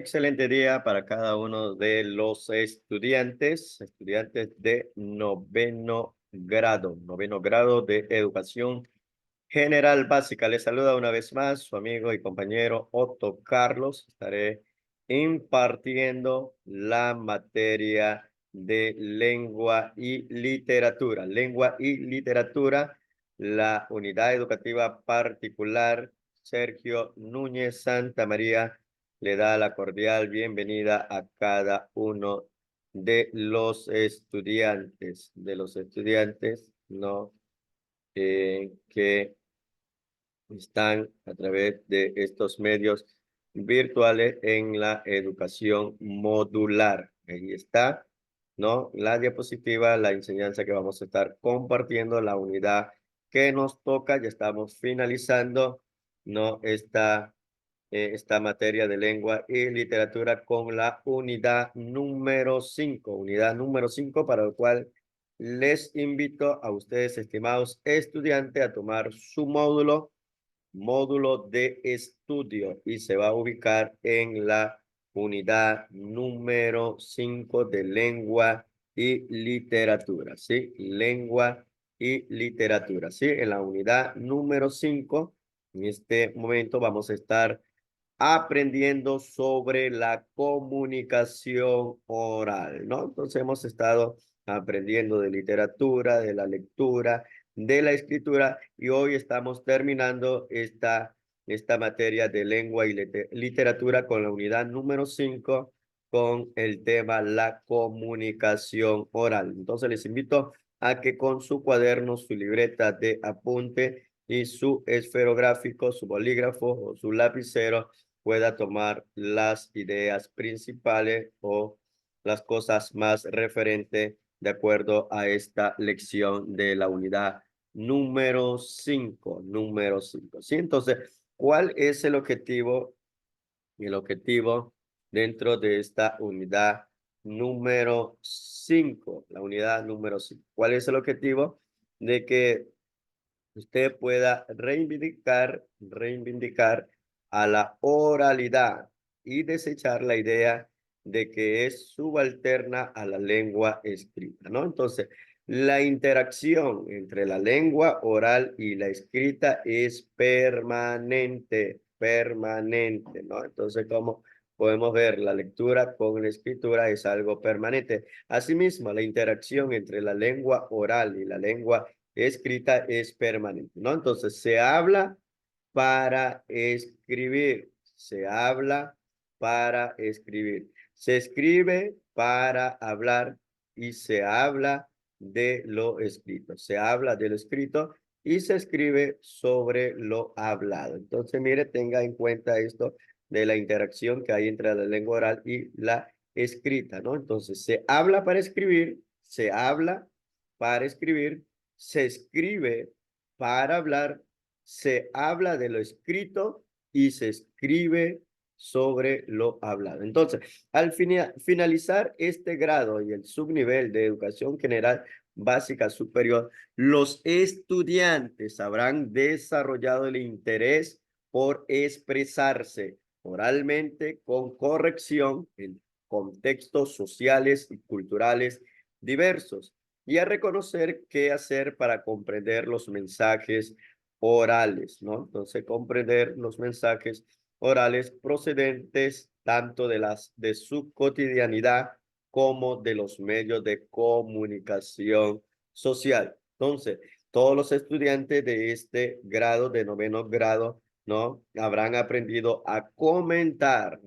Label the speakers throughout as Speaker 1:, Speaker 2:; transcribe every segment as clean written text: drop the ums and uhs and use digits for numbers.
Speaker 1: excelente día para cada uno de los estudiantes de noveno grado de educación general básica. Les saluda una vez más su amigo y compañero Otto Carlos. Estaré impartiendo la materia de lengua y literatura. Lengua y literatura, la unidad educativa particular Sergio Núñez Santa María le da la cordial bienvenida a cada uno de los estudiantes, ¿no? Que están a través de estos medios virtuales en la educación modular. Ahí está, ¿no? La diapositiva, la enseñanza que vamos a estar compartiendo, la unidad que nos toca. Ya estamos finalizando, ¿no? Esta materia de lengua y literatura con la unidad número 5, para lo cual les invito a ustedes, estimados estudiantes, a tomar su módulo de estudio, y se va a ubicar en la unidad número 5 de lengua y literatura, ¿sí? Lengua y literatura, ¿sí? En la unidad número 5, en este momento vamos a estar aprendiendo sobre la comunicación oral, ¿no? Entonces hemos estado aprendiendo de literatura, de la lectura, de la escritura, y hoy estamos terminando esta materia de lengua y literatura con la unidad número 5 con el tema la comunicación oral. Entonces les invito a que con su cuaderno, su libreta de apunte y su esferográfico, su bolígrafo o su lapicero pueda tomar las ideas principales o las cosas más referentes de acuerdo a esta lección de la unidad número 5. ¿Sí? Entonces, ¿cuál es el objetivo? El objetivo dentro de esta unidad número 5, la unidad número 5. ¿Cuál es el objetivo? De que usted pueda reivindicar a la oralidad y desechar la idea de que es subalterna a la lengua escrita, ¿no? Entonces, la interacción entre la lengua oral y la escrita es permanente, ¿no? Entonces, como podemos ver, la lectura con la escritura es algo permanente. Asimismo, la interacción entre la lengua oral y la lengua escrita es permanente, ¿no? Entonces, se habla para escribir, se habla para escribir, se escribe para hablar y se habla de lo escrito, se habla de lo escrito y se escribe sobre lo hablado. Entonces, mire, tenga en cuenta esto de la interacción que hay entre la lengua oral y la escrita, ¿no? Entonces, se habla para escribir, se habla para escribir, se escribe para hablar, se habla de lo escrito y se escribe sobre lo hablado. Entonces, al finalizar este grado y el subnivel de educación general básica superior, los estudiantes habrán desarrollado el interés por expresarse oralmente con corrección en contextos sociales y culturales diversos, y a reconocer qué hacer para comprender los mensajes orales, ¿no? Entonces, comprender los mensajes orales procedentes tanto de su cotidianidad como de los medios de comunicación social. Entonces, todos los estudiantes de este grado, de noveno grado, ¿no? Habrán aprendido a comentar,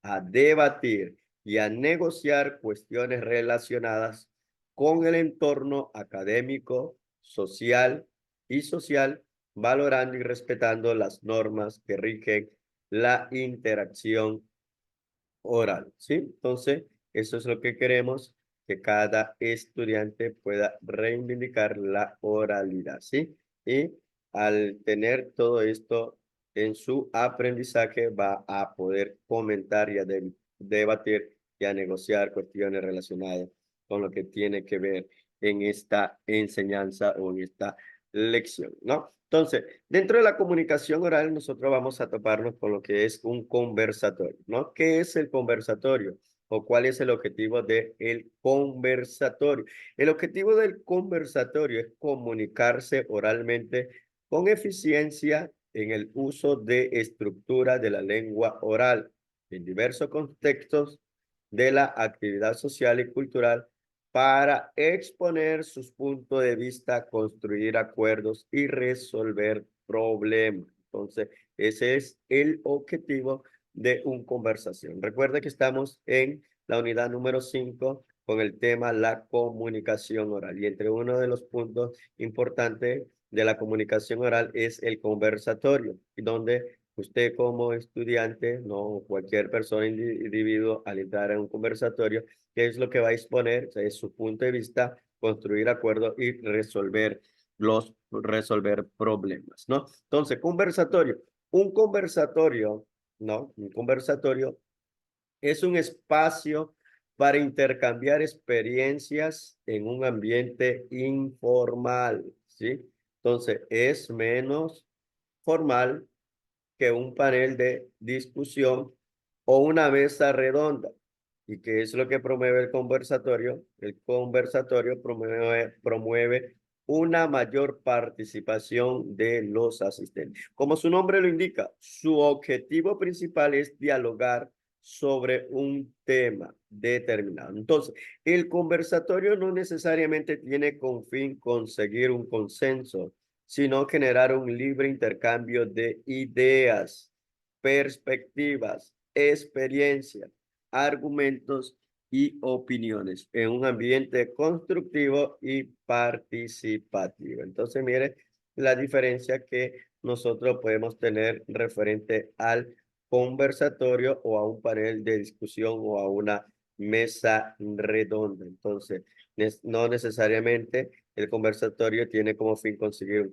Speaker 1: a debatir y a negociar cuestiones relacionadas con el entorno académico, social, valorando y respetando las normas que rigen la interacción oral, ¿sí? Entonces, eso es lo que queremos, que cada estudiante pueda reivindicar la oralidad, ¿sí? Y al tener todo esto en su aprendizaje, va a poder comentar y a debatir y a negociar cuestiones relacionadas con lo que tiene que ver en esta enseñanza o en esta lección, ¿no? Entonces, dentro de la comunicación oral, nosotros vamos a toparnos con lo que es un conversatorio, ¿no? ¿Qué es el conversatorio? ¿O cuál es el objetivo del conversatorio? El objetivo del conversatorio es comunicarse oralmente con eficiencia en el uso de estructura de la lengua oral en diversos contextos de la actividad social y cultural para exponer sus puntos de vista, construir acuerdos y resolver problemas. Entonces, ese es el objetivo de una conversación. Recuerda que estamos en la unidad número 5 con el tema la comunicación oral. Y entre uno de los puntos importantes de la comunicación oral es el conversatorio, donde usted como estudiante, no cualquier persona, individuo, al entrar en un conversatorio, ¿qué es lo que va a exponer? O sea, es su punto de vista, construir acuerdos y resolver problemas, ¿no? Entonces, conversatorio. Un conversatorio, ¿no? Un conversatorio es un espacio para intercambiar experiencias en un ambiente informal, ¿sí? Entonces, es menos formal que un panel de discusión o una mesa redonda. ¿Y qué es lo que promueve el conversatorio? El conversatorio promueve una mayor participación de los asistentes. Como su nombre lo indica, su objetivo principal es dialogar sobre un tema determinado. Entonces, el conversatorio no necesariamente tiene con fin conseguir un consenso, sino generar un libre intercambio de ideas, perspectivas, experiencias, argumentos y opiniones en un ambiente constructivo y participativo. Entonces, mire la diferencia que nosotros podemos tener referente al conversatorio o a un panel de discusión o a una mesa redonda. Entonces, no necesariamente el conversatorio tiene como fin conseguir un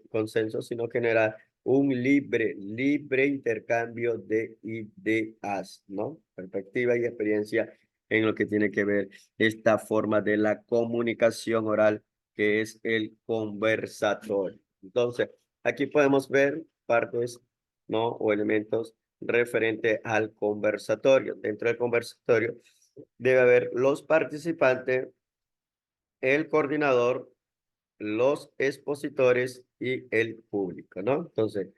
Speaker 1: consenso, sino generar un libre intercambio de ideas, ¿no? Perspectiva y experiencia en lo que tiene que ver esta forma de la comunicación oral, que es el conversatorio. Entonces, aquí podemos ver partes, ¿no? O elementos referente al conversatorio. Dentro del conversatorio debe haber los participantes, el coordinador, los expositores y el público, ¿no? Entonces,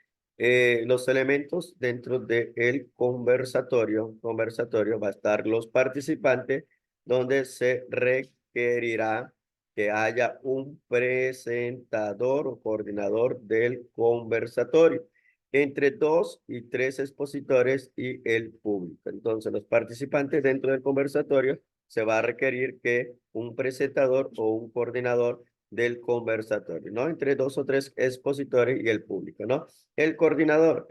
Speaker 1: los elementos dentro del conversatorio va a estar los participantes, donde se requerirá que haya un presentador o coordinador del conversatorio, entre 2 y 3 expositores y el público. Entonces, los participantes dentro del conversatorio se va a requerir que un presentador o un coordinador del conversatorio, ¿no? Entre 2 o 3 expositores y el público, ¿no? El coordinador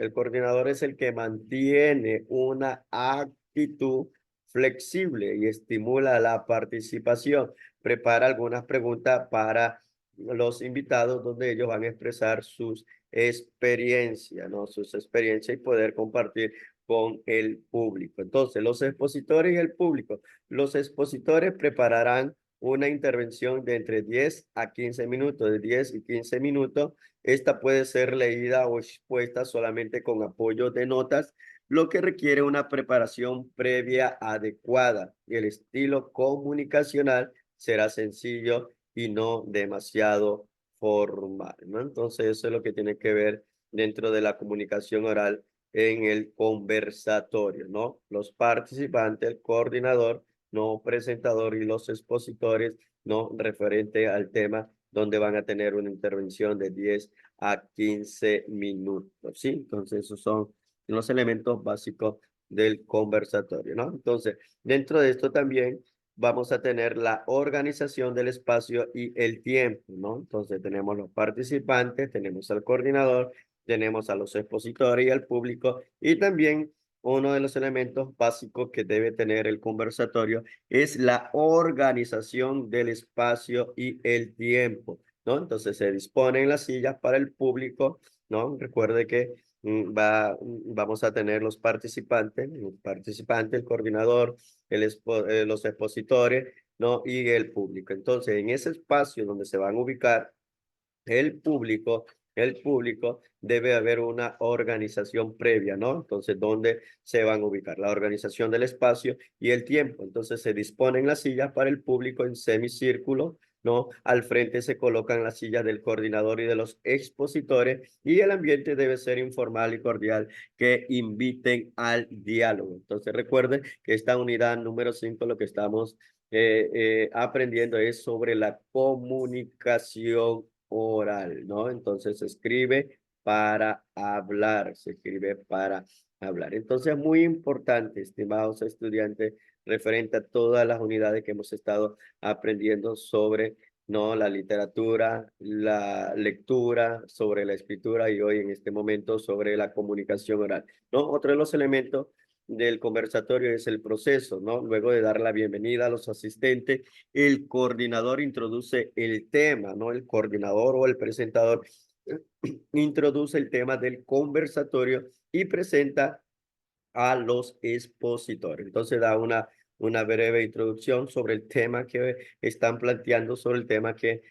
Speaker 1: es el que mantiene una actitud flexible y estimula la participación. Prepara algunas preguntas para los invitados donde ellos van a expresar sus experiencias, ¿no? Sus experiencias y poder compartir con el público. Entonces, los expositores y el público. Los expositores prepararán una intervención de entre 10 a 15 minutos, de 10 y 15 minutos. Esta puede ser leída o expuesta solamente con apoyo de notas, lo que requiere una preparación previa adecuada. Y el estilo comunicacional será sencillo y no demasiado formal, ¿no? Entonces, eso es lo que tiene que ver dentro de la comunicación oral en el conversatorio, ¿no? Los participantes, el coordinador, no presentador y los expositores, no referente al tema donde van a tener una intervención de 10 a 15 minutos, ¿sí? Entonces, esos son los elementos básicos del conversatorio, ¿no? Entonces, dentro de esto también vamos a tener la organización del espacio y el tiempo, ¿no? Entonces, tenemos los participantes, tenemos al coordinador, tenemos a los expositores y al público, y también uno de los elementos básicos que debe tener el conversatorio es la organización del espacio y el tiempo, ¿no? Entonces se disponen las sillas para el público, ¿no? Recuerde que vamos a tener los participantes, el coordinador, los expositores, ¿no? Y el público. Entonces, en ese espacio donde se van a ubicar el público, el público, debe haber una organización previa, ¿no? Entonces, ¿dónde se van a ubicar? La organización del espacio y el tiempo. Entonces, se disponen las sillas para el público en semicírculo, ¿no? Al frente se colocan las sillas del coordinador y de los expositores y el ambiente debe ser informal y cordial que inviten al diálogo. Entonces, recuerden que esta unidad número 5 lo que estamos aprendiendo es sobre la comunicación oral, ¿no? Entonces se escribe para hablar, se escribe para hablar. Entonces, muy importante, estimados estudiantes, referente a todas las unidades que hemos estado aprendiendo sobre, ¿no? La literatura, la lectura, sobre la escritura y hoy en este momento sobre la comunicación oral, ¿no? Otro de los elementos del conversatorio es el proceso, ¿no? Luego de dar la bienvenida a los asistentes, el coordinador introduce el tema, ¿no? El coordinador o el presentador introduce el tema del conversatorio y presenta a los expositores. Entonces da una breve introducción sobre el tema que están planteando, sobre el tema que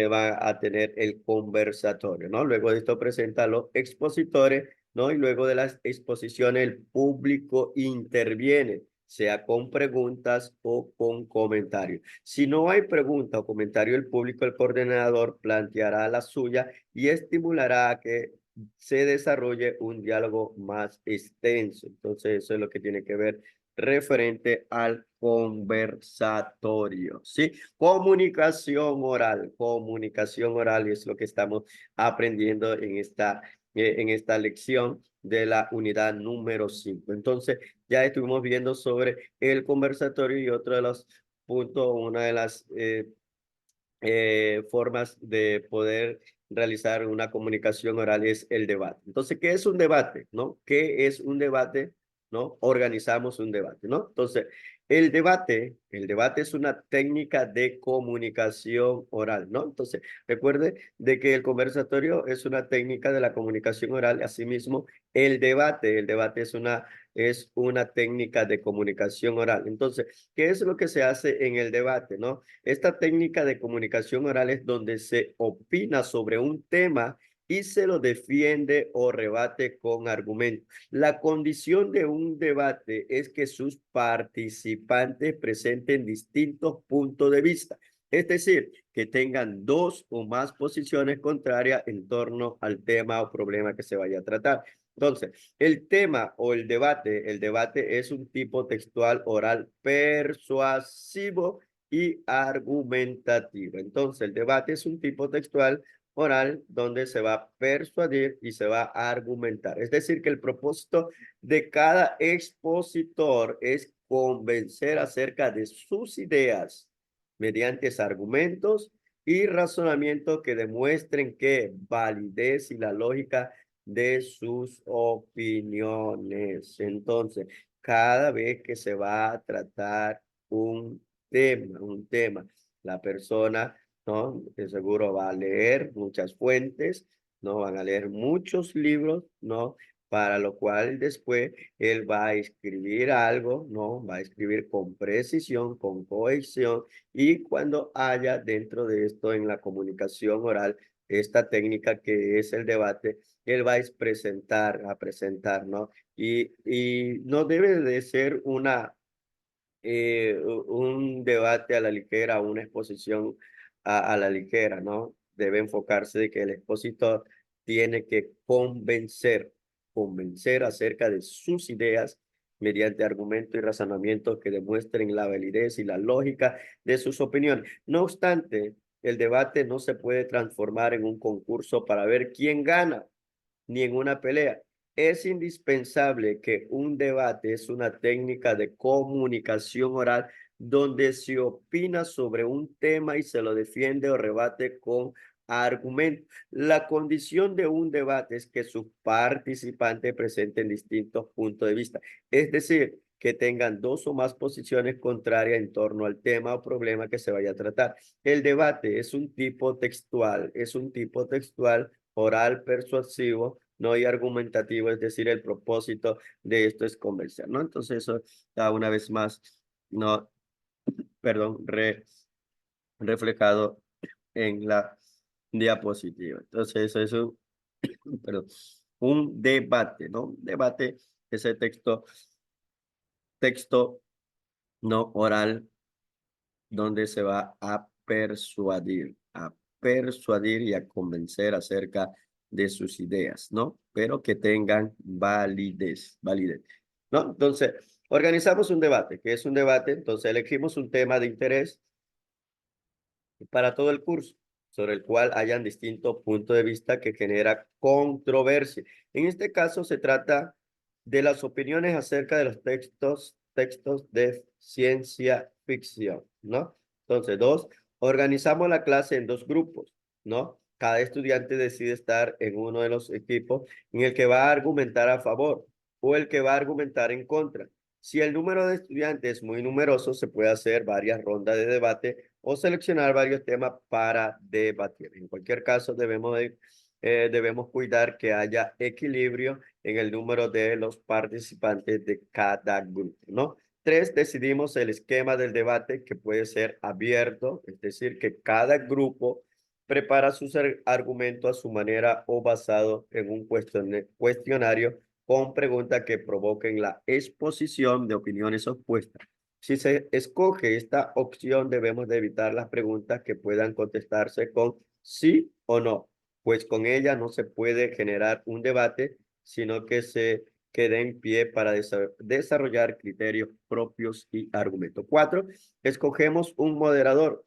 Speaker 1: va a tener el conversatorio, ¿no? Luego de esto presenta a los expositores, ¿no? Y luego de las exposiciones el público interviene, sea con preguntas o con comentarios. Si no hay pregunta o comentario, el público, el coordinador planteará la suya y estimulará a que se desarrolle un diálogo más extenso. Entonces, eso es lo que tiene que ver referente al conversatorio, ¿sí? Comunicación oral es lo que estamos aprendiendo en esta lección de la unidad número 5. Entonces, ya estuvimos viendo sobre el conversatorio y otro de los puntos, una de las formas de poder realizar una comunicación oral es el debate. Entonces, ¿qué es un debate? ¿No? ¿Qué es un debate? ¿No? Organizamos un debate, ¿no? Entonces, el debate es una técnica de comunicación oral, ¿no? Entonces, recuerde de que el conversatorio es una técnica de la comunicación oral, asimismo, el debate es una técnica de comunicación oral. Entonces, ¿qué es lo que se hace en el debate, no? Esta técnica de comunicación oral es donde se opina sobre un tema y se lo defiende o rebate con argumentos. La condición de un debate es que sus participantes presenten distintos puntos de vista, es decir, que tengan dos o más posiciones contrarias en torno al tema o problema que se vaya a tratar. Entonces, el tema o el debate es un tipo textual oral persuasivo y argumentativo. Entonces, el debate es un tipo textual oral donde se va a persuadir y se va a argumentar. Es decir, que el propósito de cada expositor es convencer acerca de sus ideas mediante argumentos y razonamientos que demuestren que validez y la lógica de sus opiniones. Entonces, cada vez que se va a tratar un tema, la persona, ¿no? De seguro va a leer muchas fuentes, ¿no? Van a leer muchos libros, ¿no? Para lo cual después él va a escribir algo, ¿no? Va a escribir con precisión, con cohesión, y cuando haya dentro de esto en la comunicación oral, esta técnica que es el debate, él va a presentar, ¿no? Y no debe de ser un debate a la ligera, una exposición a la ligera, ¿no? Debe enfocarse de que el expositor tiene que convencer acerca de sus ideas mediante argumentos y razonamientos que demuestren la validez y la lógica de sus opiniones. No obstante, el debate no se puede transformar en un concurso para ver quién gana ni en una pelea. Es indispensable que un debate es una técnica de comunicación oral donde se opina sobre un tema y se lo defiende o rebate con argumentos. La condición de un debate es que sus participantes presenten distintos puntos de vista, es decir, que tengan dos o más posiciones contrarias en torno al tema o problema que se vaya a tratar. El debate es un tipo textual oral persuasivo, no hay argumentativo, es decir, el propósito de esto es convencer, ¿no? Entonces eso está una vez más, no, perdón, reflejado en la diapositiva. Entonces eso es Perdón, un debate, ¿no? Debate, ese texto no oral, donde se va a persuadir y a convencer acerca de sus ideas, ¿no? Pero que tengan validez, ¿no? Entonces, organizamos un debate, que es un debate, entonces elegimos un tema de interés para todo el curso, sobre el cual hayan distintos puntos de vista que genera controversia. En este caso se trata de las opiniones acerca de los textos de ciencia ficción, ¿no? Entonces, dos, organizamos la clase en dos grupos, ¿no? Cada estudiante decide estar en uno de los equipos en el que va a argumentar a favor o el que va a argumentar en contra. Si el número de estudiantes es muy numeroso, se puede hacer varias rondas de debate o seleccionar varios temas para debatir. En cualquier caso, debemos cuidar que haya equilibrio en el número de los participantes de cada grupo, ¿no? Tres, decidimos el esquema del debate que puede ser abierto, es decir, que cada grupo prepara sus argumentos a su manera o basado en un cuestionario con preguntas que provoquen la exposición de opiniones opuestas. Si se escoge esta opción, debemos de evitar las preguntas que puedan contestarse con sí o no, pues con ella no se puede generar un debate, sino que se quede en pie para desarrollar criterios propios y argumentos. Cuatro, escogemos un moderador,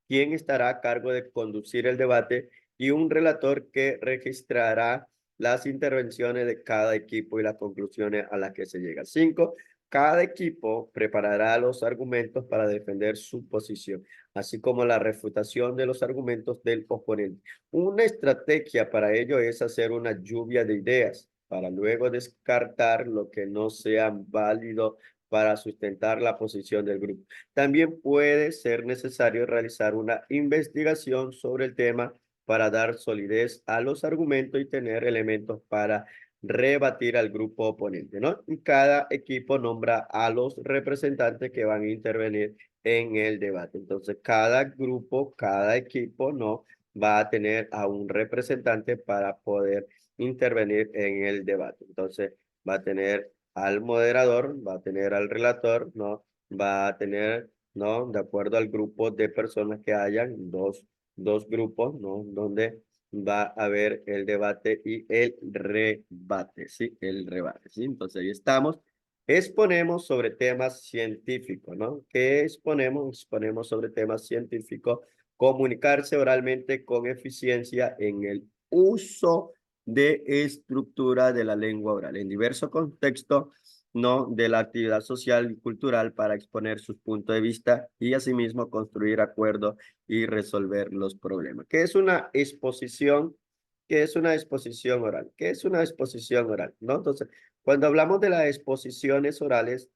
Speaker 1: quien estará a cargo de conducir el debate y un relator que registrará las intervenciones de cada equipo y las conclusiones a las que se llega. Cinco, cada equipo preparará los argumentos para defender su posición, así como la refutación de los argumentos del oponente. Una estrategia para ello es hacer una lluvia de ideas para luego descartar lo que no sea válido para sustentar la posición del grupo. También puede ser necesario realizar una investigación sobre el tema para dar solidez a los argumentos y tener elementos para rebatir al grupo oponente, ¿no? Y cada equipo nombra a los representantes que van a intervenir en el debate. Entonces, cada grupo, cada equipo, ¿no? Va a tener a un representante para poder intervenir en el debate. Entonces, va a tener al moderador, va a tener al relator, ¿no? Va a tener, ¿no? De acuerdo al grupo de personas que hayan, dos grupos, ¿no? Donde va a haber el debate y el rebate, ¿sí? El rebate, ¿sí? Entonces ahí estamos. Exponemos sobre temas científicos, ¿no? ¿Qué exponemos? Exponemos sobre temas científicos, comunicarse oralmente con eficiencia en el uso de estructura de la lengua oral en diversos contextos, ¿no? De la actividad social y cultural para exponer sus puntos de vista y asimismo construir acuerdos y resolver los problemas. ¿Qué es una exposición? ¿Qué es una exposición oral? ¿Qué es una exposición oral? ¿No? Entonces, cuando hablamos de las exposiciones orales,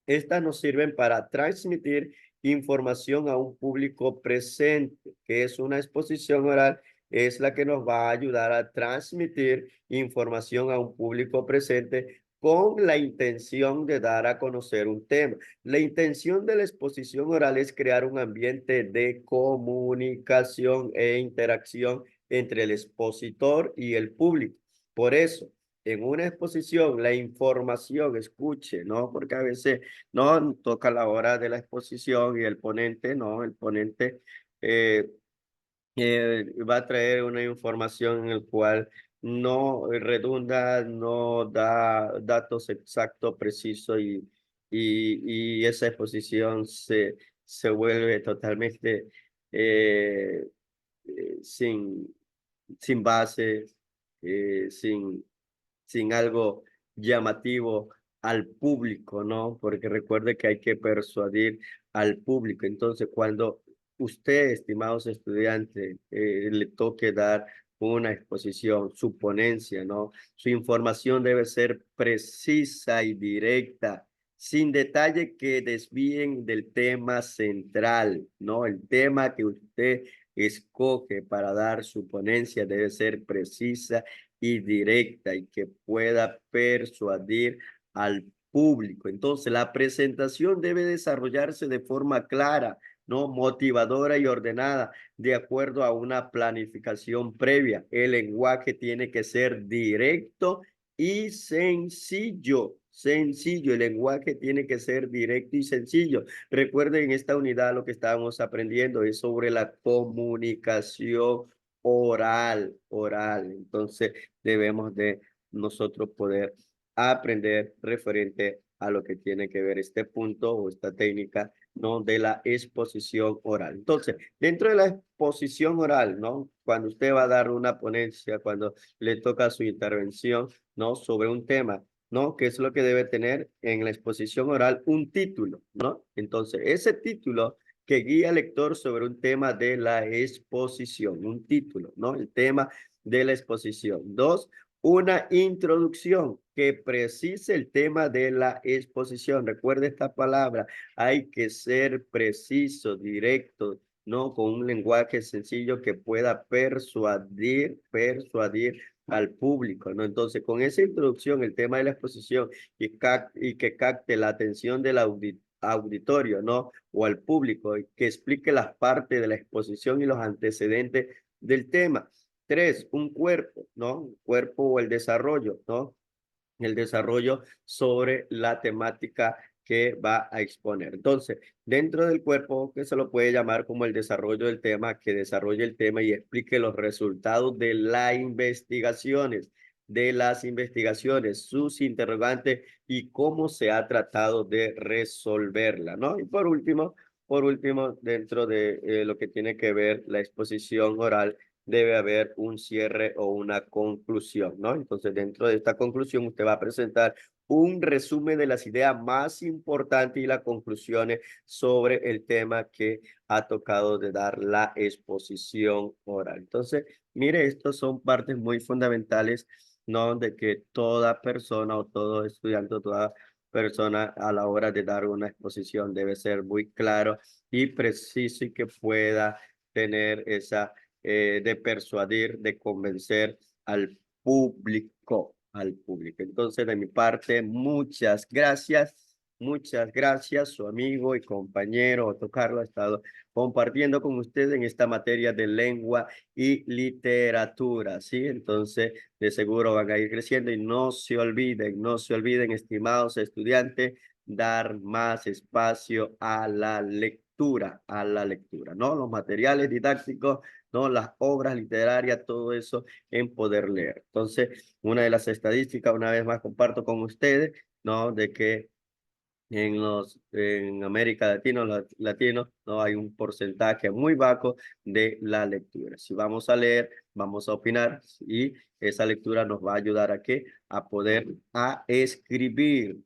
Speaker 1: estas nos sirven para transmitir información a un público presente, que es una exposición oral, es la que nos va a ayudar a transmitir información a un público presente con la intención de dar a conocer un tema. La intención de la exposición oral es crear un ambiente de comunicación e interacción entre el expositor y el público. Por eso, en una exposición, la información, escuche, ¿no? Porque a veces no toca la hora de la exposición y el ponente, no, el ponente eh, va a traer una información en el cual no redunda, no da datos exactos, precisos y esa exposición se vuelve totalmente eh, sin, sin base, sin algo llamativo al público, ¿no? Porque recuerde que hay que persuadir al público. Entonces, cuando usted, estimados estudiantes, le toque dar una exposición, su ponencia, ¿no? Su información debe ser precisa y directa, sin detalle que desvíen del tema central, ¿no? El tema que usted escoge para dar su ponencia debe ser precisa y directa y que pueda persuadir al público. Entonces, la presentación debe desarrollarse de forma clara, ¿no? Motivadora y ordenada, de acuerdo a una planificación previa. El lenguaje tiene que ser directo y sencillo. Sencillo, el lenguaje tiene que ser directo y sencillo. Recuerden, en esta unidad lo que estábamos aprendiendo es sobre la comunicación oral. Entonces debemos de nosotros poder aprender referente a lo que tiene que ver este punto o esta técnica, ¿no? De la exposición oral. Entonces, dentro de la exposición oral, ¿no? Cuando usted va a dar una ponencia, cuando le toca su intervención, ¿no? Sobre un tema, ¿no? ¿Qué es lo que debe tener en la exposición oral? Un título, ¿no? Entonces, ese título que guía al lector sobre un tema de la exposición, un título, ¿no? El tema de la exposición. Dos, una introducción que precise el tema de la exposición. Recuerde esta palabra, hay que ser preciso, directo, ¿no? Con un lenguaje sencillo que pueda persuadir al público, ¿no? Entonces, con esa introducción, el tema de la exposición y que capte la atención del auditorio, ¿no? O al público, y que explique las partes de la exposición y los antecedentes del tema. Tres, un cuerpo, ¿no? Un cuerpo o el desarrollo, ¿no? El desarrollo sobre la temática que va a exponer. Entonces, dentro del cuerpo, que se lo puede llamar como el desarrollo del tema, que desarrolle el tema y explique los resultados de las investigaciones, sus interrogantes y cómo se ha tratado de resolverla, ¿no? Y por último, dentro de lo que tiene que ver la exposición oral, debe haber un cierre o una conclusión, ¿no? Entonces, dentro de esta conclusión, usted va a presentar un resumen de las ideas más importantes y las conclusiones sobre el tema que ha tocado de dar la exposición oral. Entonces, mire, estos son partes muy fundamentales, ¿no? De que toda persona o todo estudiante o toda persona a la hora de dar una exposición debe ser muy claro y preciso y que pueda tener esa de persuadir, de convencer al público. Entonces, de mi parte, muchas gracias. Su amigo y compañero Otto Carlos ha estado compartiendo con ustedes en esta materia de lengua y literatura, ¿sí? Entonces, de seguro van a ir creciendo y no se olviden, estimados estudiantes, dar más espacio a la lectura, ¿no? Los materiales didácticos, ¿no? Las obras literarias, todo eso en poder leer. Entonces, una de las estadísticas, una vez más comparto con ustedes, ¿no? De que en América Latino, ¿no? Hay un porcentaje muy bajo de la lectura. Si vamos a leer, vamos a opinar y esa lectura nos va a ayudar a ¿qué? A poder a escribir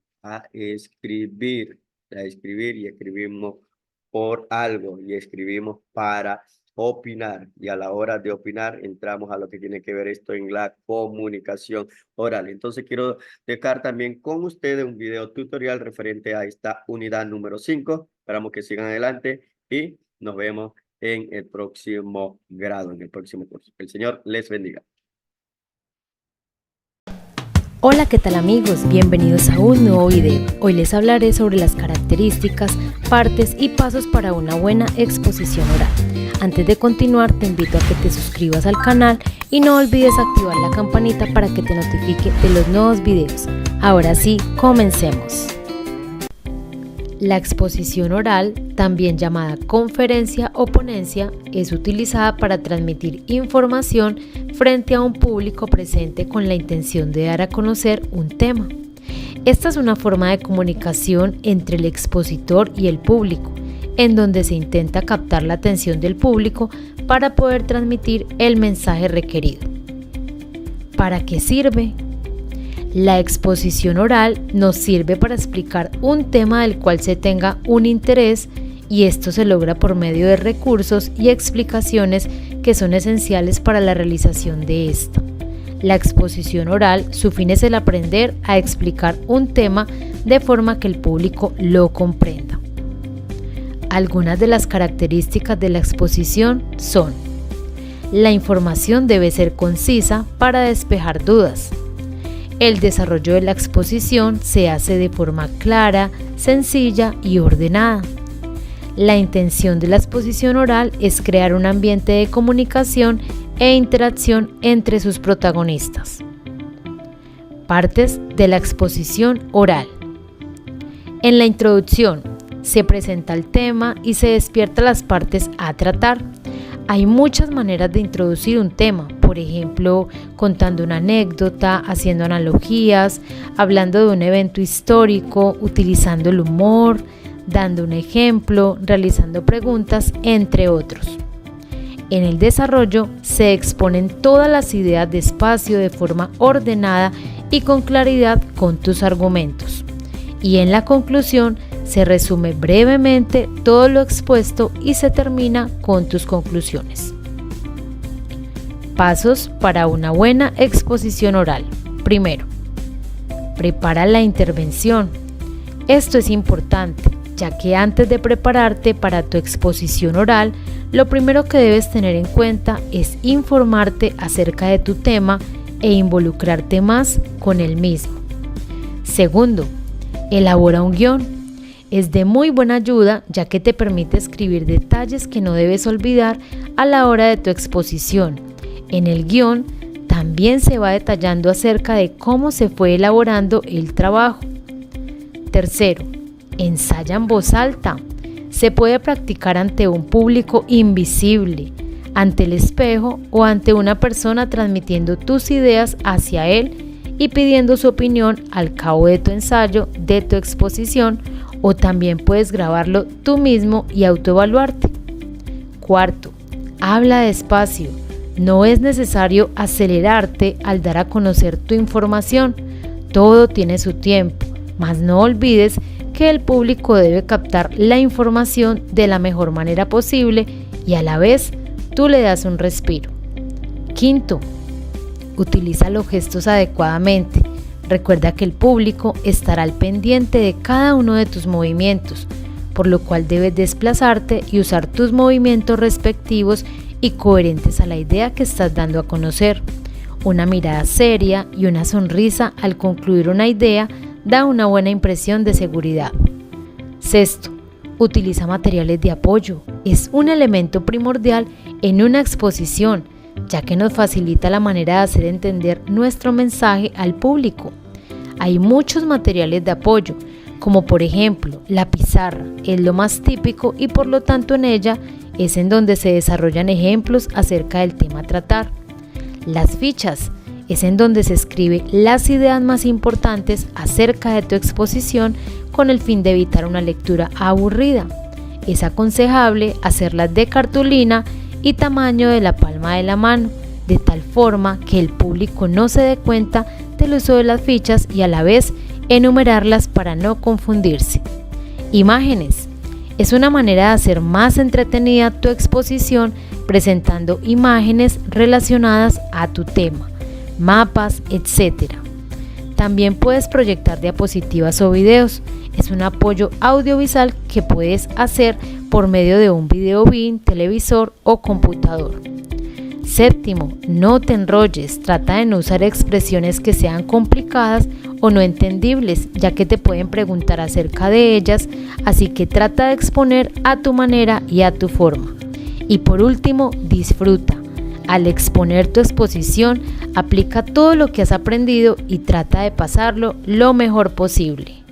Speaker 1: y escribimos por algo y escribimos para opinar, y a la hora de opinar entramos a lo que tiene que ver esto en la comunicación oral. Entonces quiero dejar también con ustedes un video tutorial referente a esta unidad número 5. Esperamos que sigan adelante y nos vemos en el próximo grado, en el próximo curso. El Señor les bendiga.
Speaker 2: Hola, ¿qué tal amigos? Bienvenidos a un nuevo video. Hoy les hablaré sobre las características, partes y pasos para una buena exposición oral. Antes de continuar, te invito a que te suscribas al canal y no olvides activar la campanita para que te notifique de los nuevos videos. Ahora sí, comencemos. La exposición oral, también llamada conferencia o ponencia, es utilizada para transmitir información frente a un público presente con la intención de dar a conocer un tema. Esta es una forma de comunicación entre el expositor y el público, en donde se intenta captar la atención del público para poder transmitir el mensaje requerido. ¿Para qué sirve? La exposición oral nos sirve para explicar un tema del cual se tenga un interés, y esto se logra por medio de recursos y explicaciones que son esenciales para la realización de esta. La exposición oral, su fin es el aprender a explicar un tema de forma que el público lo comprenda. Algunas de las características de la exposición son: la información debe ser concisa para despejar dudas. El desarrollo de la exposición se hace de forma clara, sencilla y ordenada. La intención de la exposición oral es crear un ambiente de comunicación e interacción entre sus protagonistas. Partes de la exposición oral. En la introducción se presenta el tema y se despierta las partes a tratar. Hay muchas maneras de introducir un tema, por ejemplo, contando una anécdota, haciendo analogías, hablando de un evento histórico, utilizando el humor, dando un ejemplo, realizando preguntas, entre otros. En el desarrollo se exponen todas las ideas despacio, de forma ordenada y con claridad con tus argumentos. Y en la conclusión se resume brevemente todo lo expuesto y se termina con tus conclusiones. Pasos para una buena exposición oral. Primero, prepara la intervención. Esto es importante, ya que antes de prepararte para tu exposición oral, lo primero que debes tener en cuenta es informarte acerca de tu tema e involucrarte más con el mismo. Segundo, elabora un guión. Es de muy buena ayuda, ya que te permite escribir detalles que no debes olvidar a la hora de tu exposición. En el guión también se va detallando acerca de cómo se fue elaborando el trabajo. Tercero, ensaya en voz alta. Se puede practicar ante un público invisible, ante el espejo o ante una persona transmitiendo tus ideas hacia él y pidiendo su opinión al cabo de tu ensayo, de tu exposición, o también puedes grabarlo tú mismo y autoevaluarte. Cuarto, habla despacio. No es necesario acelerarte al dar a conocer tu información. Todo tiene su tiempo, mas no olvides que el público debe captar la información de la mejor manera posible y a la vez tú le das un respiro. Quinto, utiliza los gestos adecuadamente. Recuerda que el público estará al pendiente de cada uno de tus movimientos, por lo cual debes desplazarte y usar tus movimientos respectivos y coherentes a la idea que estás dando a conocer. Una mirada seria y una sonrisa al concluir una idea da una buena impresión de seguridad. Sexto, utiliza materiales de apoyo. Es un elemento primordial en una exposición, ya que nos facilita la manera de hacer entender nuestro mensaje al público. Hay muchos materiales de apoyo, como por ejemplo la pizarra, es lo más típico y por lo tanto en ella es en donde se desarrollan ejemplos acerca del tema a tratar. Las fichas es en donde se escribe las ideas más importantes acerca de tu exposición con el fin de evitar una lectura aburrida. Es aconsejable hacerlas de cartulina y tamaño de la palma de la mano, de tal forma que el público no se dé cuenta del uso de las fichas y a la vez enumerarlas para no confundirse. Imágenes. Es una manera de hacer más entretenida tu exposición presentando imágenes relacionadas a tu tema, mapas, etc. También puedes proyectar diapositivas o videos. Es un apoyo audiovisual que puedes hacer por medio de un video BIM, televisor o computador. Séptimo, no te enrolles. Trata de no usar expresiones que sean complicadas o no entendibles, ya que te pueden preguntar acerca de ellas, así que trata de exponer a tu manera y a tu forma. Y por último, disfruta. Al exponer tu exposición, aplica todo lo que has aprendido y trata de pasarlo lo mejor posible.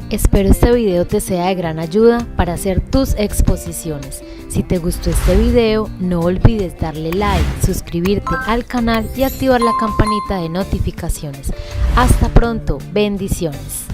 Speaker 2: Espero este video te sea de gran ayuda para hacer tus exposiciones. Si te gustó este video, no olvides darle like, suscribirte al canal y activar la campanita de notificaciones. Hasta pronto, bendiciones.